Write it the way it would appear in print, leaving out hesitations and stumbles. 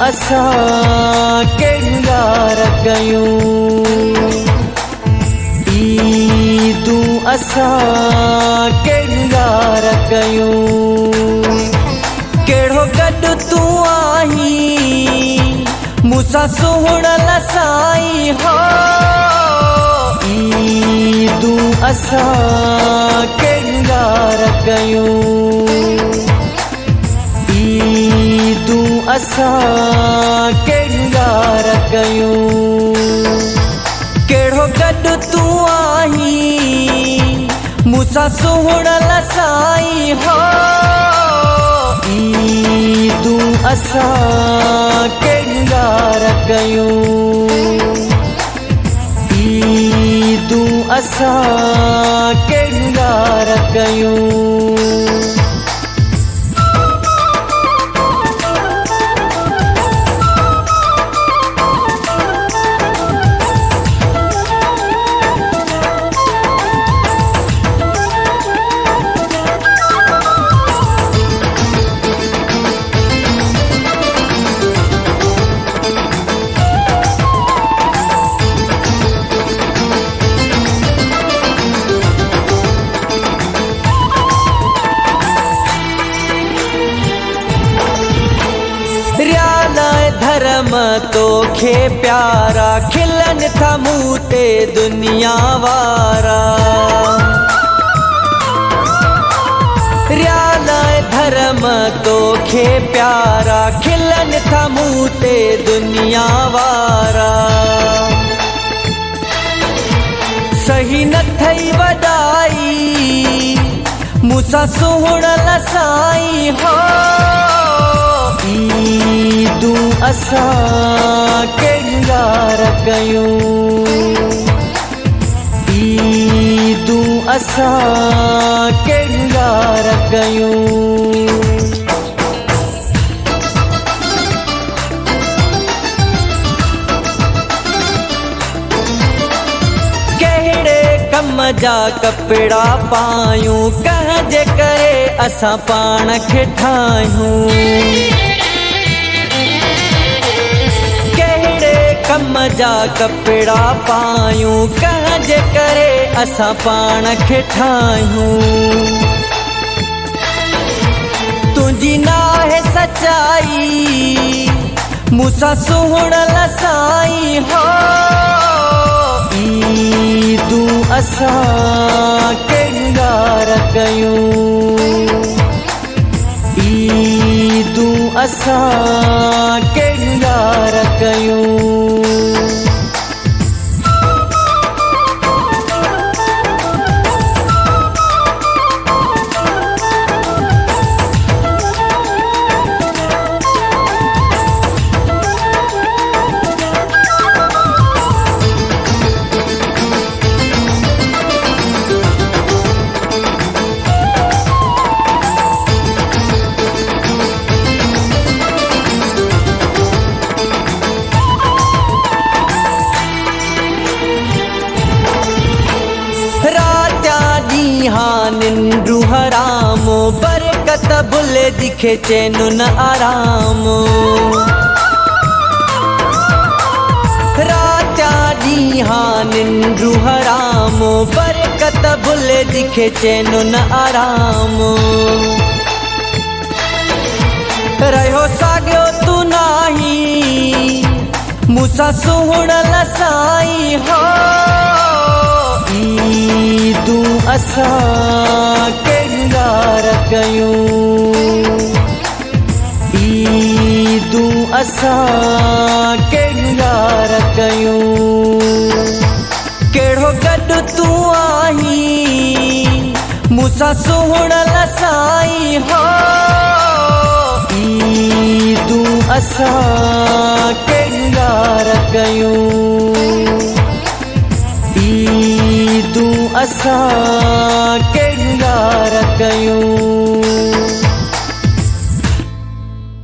असां केॾियूं यार कयूं, ईदूं असां केॾियूं यार कयूं। कहिड़ो गॾु तूं आहीं मूंसां सुहिणल साईं हो, ईदूं असां केॾियूं यार कयूं, ईदूं असां केॾियूं यार कयूं। कहिड़ो गॾु तूं आहीं मूंसां सुहिणल साईं हो, ईदूं असां केॾियूं यार कयूं, ईदूं असां केॾियूं यार कयूं। धर्म तोखे प्यारा खिलन था मूं ते दुनिया वारा, रियाल धर्म तोखे प्यारा खिलन था मूं ते दुनिया वारा। सही न थई वॾाई मूंसां सुहिणल साईं हो, ईदूं असां केॾियूं यार कयूं, ईदूं असां केॾियूं यार कयूं। कहिड़े कम जा कपिड़ा पायूं कंहिंजे करे असां पाण खे ठाहियूं, कम जा कपिड़ा पायूं कंहिंजे करे असां पाण खे ठाहियूं। तुंहिंजी नाहे सचाई मूंसां सुहिणल साईं हो, ईदूं असां केॾियूं यार कयूं, ईदूं असां केॾियूं यार कयूं। निंड्रू हराम बरकत भुले दिखे चैन न आराम, रात्या ॾींहां निंड्रू हराम बरकत भुले दिखे चैन न आराम। रहियो साॻियो तू नाही मूंसां सुहिणल साईं हो, ईदूं असां केॾियूं यार कयूं, ईदूं असां केॾियूं यार कयूं। कहिड़ो गॾु तूं आहीं मूंसां सुहिणल साईं हो, ईदूं असां केॾियूं यार कयूं, ईदूं असां केॾियूं यार कयूं।